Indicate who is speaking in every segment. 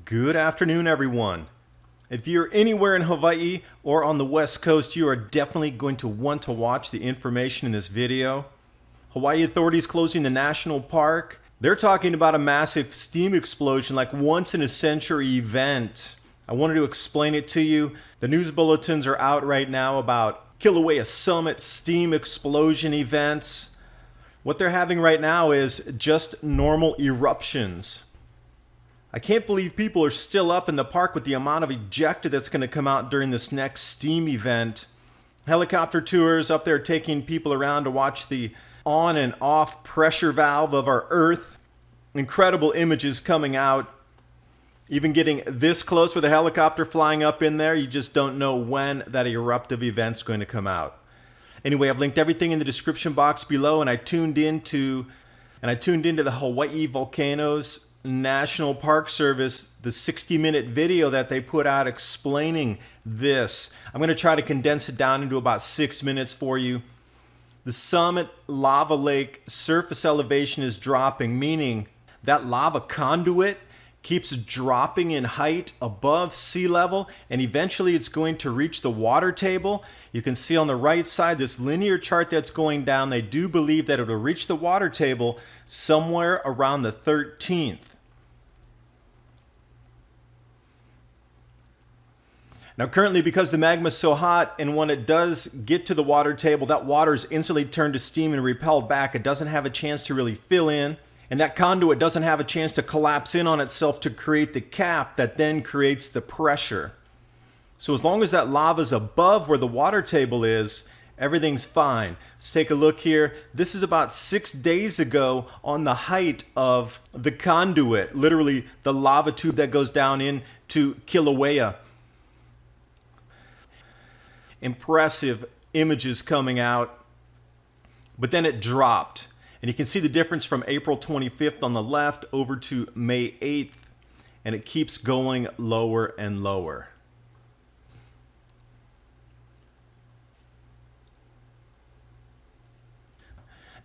Speaker 1: Good afternoon, everyone. If you're anywhere in Hawaii or on the West Coast, you are definitely going to want to watch the information in this video. Hawaii authorities closing the national park. They're talking about a massive steam explosion, like once in a century event. I wanted to explain it to you. The news bulletins are out right now about Kilauea Summit steam explosion events. What they're having right now is just normal eruptions. I can't believe people are still up in the park with the amount of ejecta that's going to come out during this next steam event. Helicopter tours up there taking people around to watch the on and off pressure valve of our Earth. Incredible images coming out. Even getting this close with a helicopter flying up in there, you just don't know when that eruptive event's going to come out. Anyway, I've linked everything in the description box below, and I tuned into the Hawaii Volcano's National Park Service, the 60-minute video that they put out explaining this. I'm going to try to condense it down into about 6 minutes for you. The Summit lava lake surface elevation is dropping, meaning that lava conduit keeps dropping in height above sea level, and eventually it's going to reach the water table. You can see on the right side this linear chart that's going down. They do believe that it will reach the water table somewhere around the 13th. Now currently, because the magma is so hot, and when it does get to the water table, that water is instantly turned to steam and repelled back. It doesn't have a chance to really fill in, and that conduit doesn't have a chance to collapse in on itself to create the cap that then creates the pressure. So as long as that lava is above where the water table is, everything's fine. Let's take a look here. This is about 6 days ago on the height of the conduit, literally the lava tube that goes down into Kilauea. Impressive images coming out, but then it dropped, and you can see the difference from April 25th on the left over to May 8th, and it keeps going lower and lower.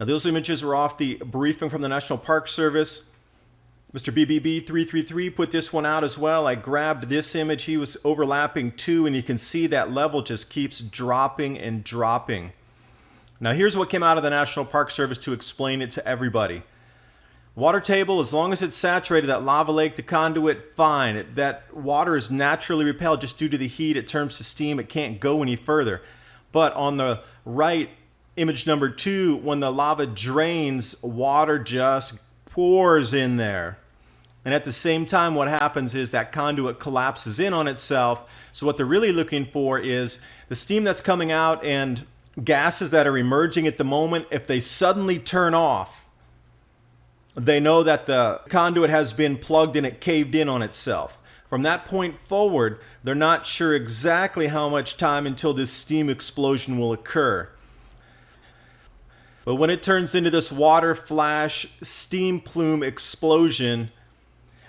Speaker 1: Now those images are off the briefing from the National Park Service. Mr. BBB333 put this one out as well. I grabbed this image. He was overlapping too, and you can see that level just keeps dropping and dropping. Now here's what came out of the National Park Service to explain it to everybody. Water table, as long as it's saturated, that lava lake, the conduit, fine. That water is naturally repelled just due to the heat. It turns to steam. It can't go any further. But on the right, image number 2, when the lava drains, water just pours in there. And at the same time, what happens is that conduit collapses in on itself. So what they're really looking for is the steam that's coming out and gases that are emerging at the moment. If they suddenly turn off, they know that the conduit has been plugged and it caved in on itself. From that point forward, they're not sure exactly how much time until this steam explosion will occur. But when it turns into this water flash steam plume explosion,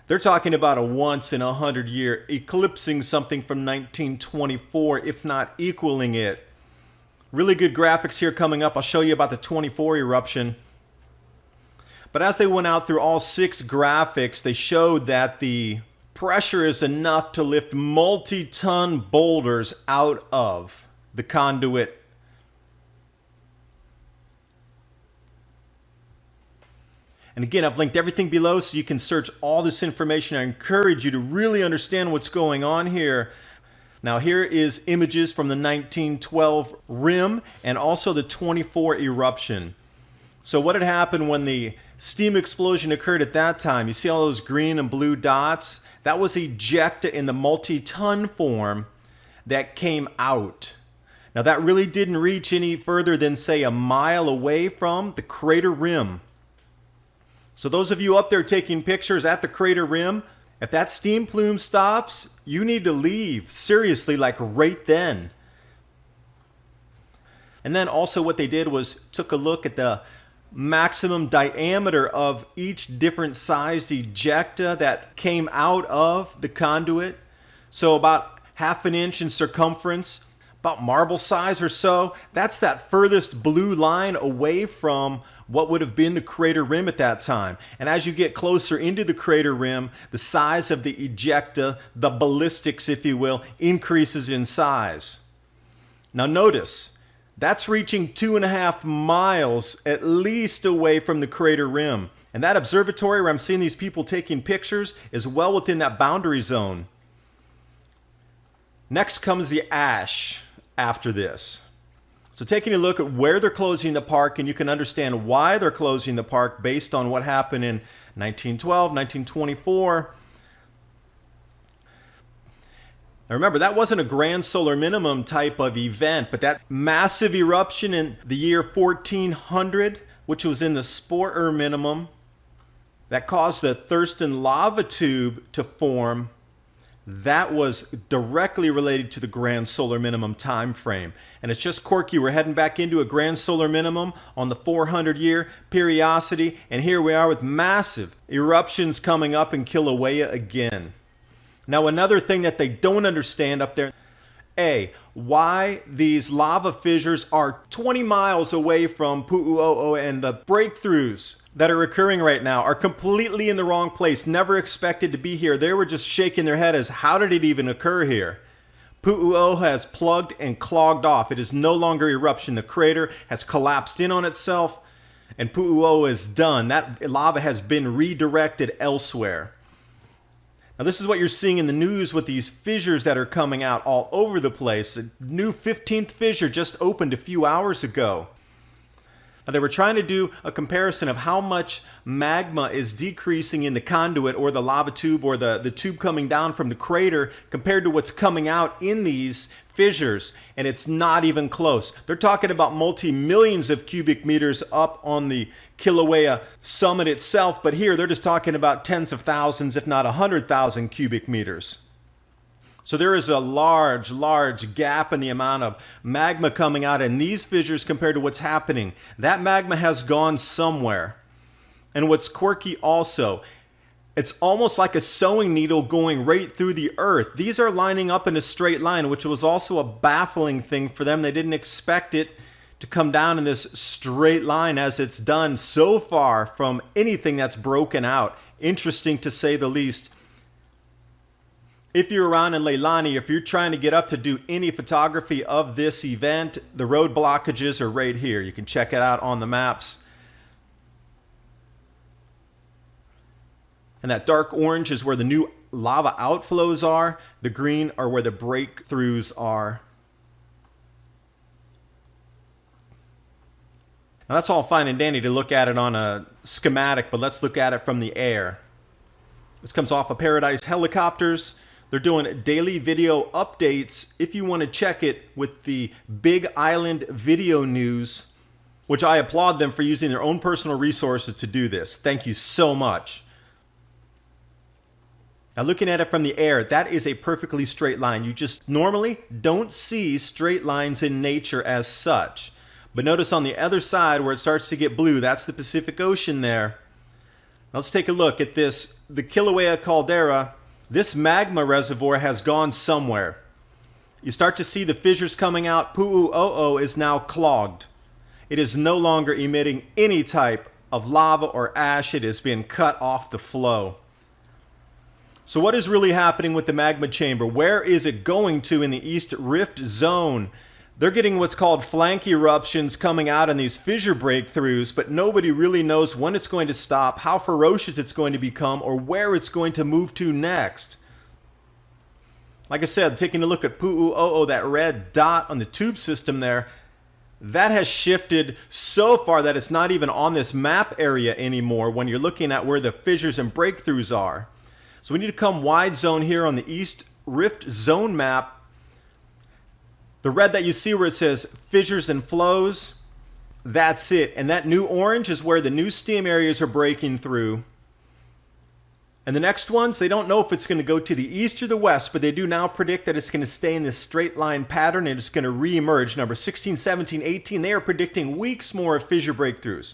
Speaker 1: they're talking about a once in 100 year, eclipsing something from 1924, if not equaling it. Really good graphics here coming up. I'll show you about the 24 eruption. But as they went out through all 6 graphics, they showed that the pressure is enough to lift multi-ton boulders out of the conduit. And again, I've linked everything below so you can search all this information. I encourage you to really understand what's going on here. Now here is images from the 1912 rim and also the 24 eruption. So what had happened when the steam explosion occurred at that time? You see all those green and blue dots? That was ejecta in the multi-ton form that came out. Now that really didn't reach any further than, say, a mile away from the crater rim. So those of you up there taking pictures at the crater rim, if that steam plume stops, you need to leave. Seriously, like right then. And then also what they did was took a look at the maximum diameter of each different sized ejecta that came out of the conduit. So about 1/2 inch in circumference, about marble size or so. That's that furthest blue line away from what would have been the crater rim at that time. And as you get closer into the crater rim, the size of the ejecta, the ballistics, if you will, increases in size. Now notice, that's reaching 2.5 miles at least away from the crater rim. And that observatory where I'm seeing these people taking pictures is well within that boundary zone. Next comes the ash after this. So taking a look at where they're closing the park, and you can understand why they're closing the park based on what happened in 1912, 1924. Now remember, that wasn't a grand solar minimum type of event, but that massive eruption in the year 1400, which was in the Sporer minimum, that caused the Thurston lava tube to form, that was directly related to the grand solar minimum time frame. And it's just quirky. We're heading back into a grand solar minimum on the 400-year periodicity, and here we are with massive eruptions coming up in Kilauea again. Now another thing that they don't understand up there, why these lava fissures are 20 miles away from Pu'u O, and the breakthroughs that are occurring right now are completely in the wrong place, never expected to be here. They were just shaking their head as, how did it even occur here? Pu'u O has plugged and clogged off. It is no longer eruption. The crater has collapsed in on itself, and Pu'u O is done. That lava has been redirected elsewhere. Now this is what you're seeing in the news with these fissures that are coming out all over the place. A new 15th fissure just opened a few hours ago. Now they were trying to do a comparison of how much magma is decreasing in the conduit or the lava tube or the tube coming down from the crater compared to what's coming out in these fissures, and it's not even close. They're talking about multi-millions of cubic meters up on the Kilauea summit itself, but here they're just talking about tens of thousands, if not 100,000 cubic meters. So there is a large gap in the amount of magma coming out in these fissures compared to what's happening. That magma has gone somewhere. And what's quirky also, it's almost like a sewing needle going right through the earth. These are lining up in a straight line, which was also a baffling thing for them. They didn't expect it to come down in this straight line as it's done, so far from anything that's broken out. Interesting to say the least. If you're around in Leilani, if you're trying to get up to do any photography of this event, the road blockages are right here. You can check it out on the maps. And that dark orange is where the new lava outflows are. The green are where the breakthroughs are. Now that's all fine and dandy to look at it on a schematic, but let's look at it from the air. This comes off of Paradise helicopters. They're doing daily video updates if you want to check it with the Big Island Video News, which I applaud them for using their own personal resources to do this. Thank you so much. Now looking at it from the air, that is a perfectly straight line. You just normally don't see straight lines in nature as such. But notice on the other side where it starts to get blue, that's the Pacific Ocean there. Now let's take a look at this. The Kilauea caldera, this magma reservoir has gone somewhere. You start to see the fissures coming out. Pu'u O is now clogged. It is no longer emitting any type of lava or ash. It has been cut off the flow. So what is really happening with the magma chamber? Where is it going to in the East Rift Zone? They're getting what's called flank eruptions coming out in these fissure breakthroughs, but nobody really knows when it's going to stop, how ferocious it's going to become, or where it's going to move to next. Like I said, taking a look at Pu'u O, that red dot on the tube system there, that has shifted so far that it's not even on this map area anymore when you're looking at where the fissures and breakthroughs are. So we need to come wide zone here on the East Rift Zone map. The red that you see where it says fissures and flows, that's it. And that new orange is where the new steam areas are breaking through. And the next ones, they don't know if it's going to go to the east or the west, but they do now predict that it's going to stay in this straight line pattern and it's going to re-emerge. Number 16, 17, 18, they are predicting weeks more of fissure breakthroughs.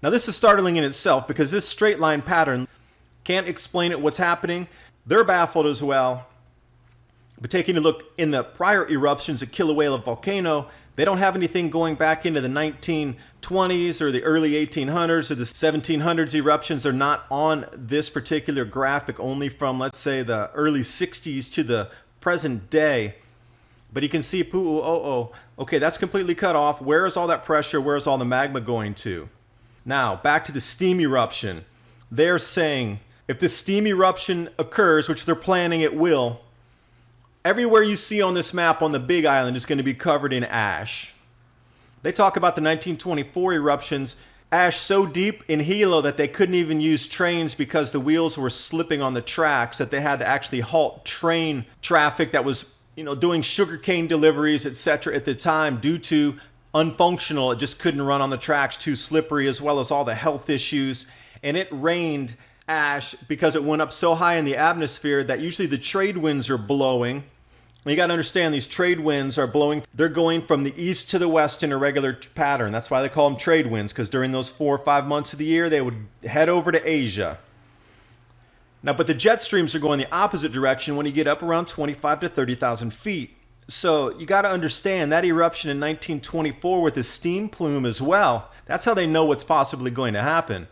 Speaker 1: Now this is startling in itself because this straight line pattern can't explain it what's happening. They're baffled as well. But taking a look in the prior eruptions at Kilauea Volcano, They don't have anything going back into the 1920s or the early 1800s or the 1700s eruptions. They're not on this particular graphic, only from, let's say, the early 60s to the present day. But you can see Pu'u O. Okay, that's completely cut off. Where is all that pressure? Where is all the magma going to? Now, back to the steam eruption. They're saying if the steam eruption occurs, which they're planning it will, everywhere you see on this map on the Big Island is going to be covered in ash. They talk about the 1924 eruptions, ash so deep in Hilo that they couldn't even use trains because the wheels were slipping on the tracks, that they had to actually halt train traffic that was, doing sugarcane deliveries, etc. at the time due to unfunctional. It just couldn't run on the tracks, too slippery, as well as all the health issues. And it rained ash because it went up so high in the atmosphere that usually the trade winds are blowing. You got to understand, these trade winds are blowing, they're going from the east to the west in a regular pattern. That's why they call them trade winds, because during those 4 or 5 months of the year, they would head over to Asia. Now, but the jet streams are going the opposite direction when you get up around 25 to 30,000 feet. So you got to understand that eruption in 1924 with the steam plume as well, that's how they know what's possibly going to happen.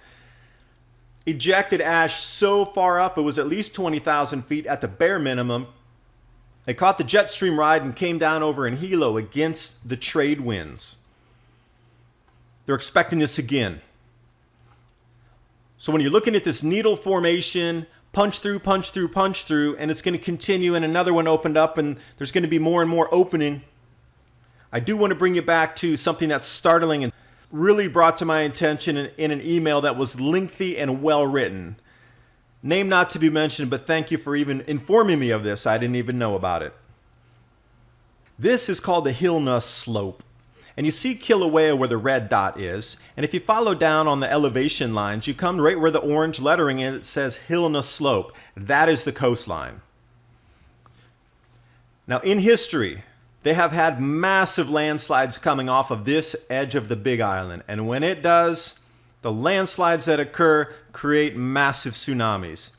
Speaker 1: Ejected ash so far up, it was at least 20,000 feet at the bare minimum. They caught the jet stream ride and came down over in Hilo against the trade winds. They're expecting this again. So when you're looking at this needle formation, punch through, punch through, punch through, and it's going to continue, and another one opened up, and there's going to be more and more opening. I do want to bring you back to something that's startling and really brought to my attention in an email that was lengthy and well written. Name not to be mentioned, but thank you for even informing me of this. I didn't even know about it. This is called the Halemaumau slope. And you see Kilauea where the red dot is. And if you follow down on the elevation lines, you come right where the orange lettering is. It says Halemaumau slope. That is the coastline. Now in history, they have had massive landslides coming off of this edge of the Big Island. And when it does, the landslides that occur create massive tsunamis.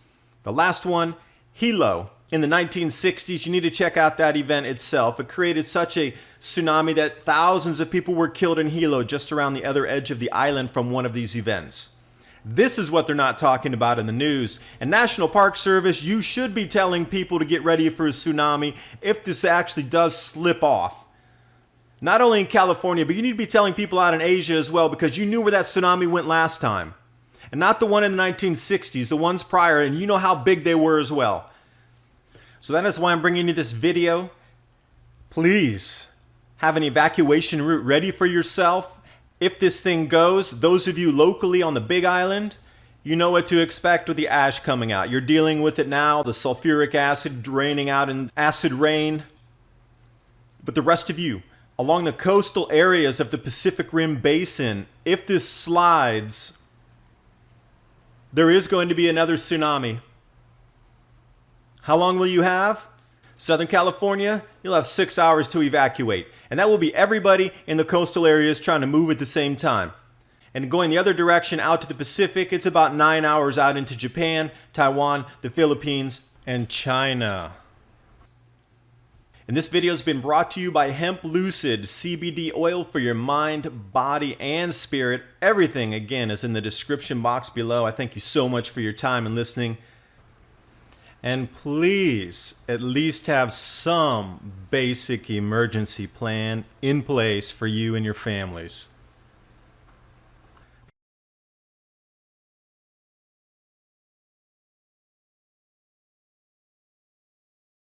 Speaker 1: The last one, Hilo, in the 1960s, you need to check out that event itself. It created such a tsunami that thousands of people were killed in Hilo just around the other edge of the island from one of these events. This is what they're not talking about in the news. And National Park Service, you should be telling people to get ready for a tsunami if this actually does slip off. Not only in California, but you need to be telling people out in Asia as well, because you knew where that tsunami went last time. And not the one in the 1960s, the ones prior, and you know how big they were as well. So that is why I'm bringing you this video. Please have an evacuation route ready for yourself. If this thing goes, those of you locally on the Big Island, you know what to expect with the ash coming out. You're dealing with it now, the sulfuric acid draining out in acid rain. But the rest of you, along the coastal areas of the Pacific Rim Basin, if this slides, there is going to be another tsunami. How long will you have? Southern California, you'll have 6 hours to evacuate. And that will be everybody in the coastal areas trying to move at the same time. And going the other direction out to the Pacific, it's about 9 hours out into Japan, Taiwan, the Philippines, and China. And this video has been brought to you by Hemp Lucid, CBD oil for your mind, body, and spirit. Everything, again, is in the description box below. I thank you so much for your time and listening. And please, at least have some basic emergency plan in place for you and your families.